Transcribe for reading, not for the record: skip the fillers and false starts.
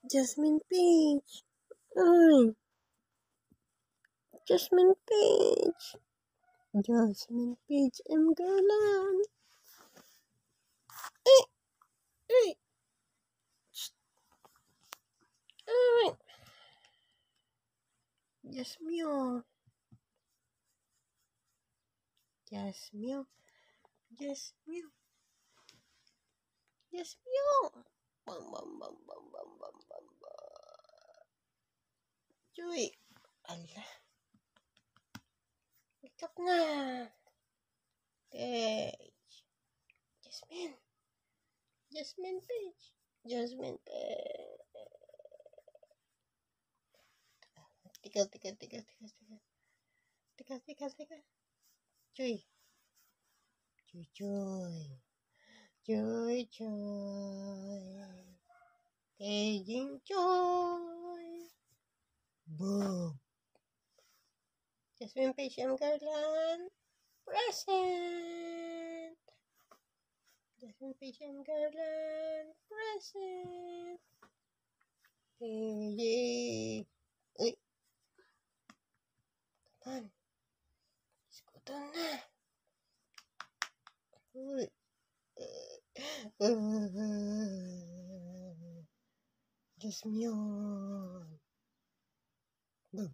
Jasmine Page. Ay, Jasmine Page. Jasmine Page M. Garland. Ay, ay, ay. Jasmine. Jasmine. Jasmine. Jasmine. Bam, bam, bam, bam, bam, bam, bam, bam. Joy. Ala. Wake up na. Page. Jasmine. Jasmine Page. Jasmine Page. Tika. Joy. Joy. Paging Joy. Boom. Jasmine Page M. Garland. Present. Jasmine Page M. Garland. Present. Yay. Uy. Kapan. Iskutan na. Uy. Jasmine. Boom.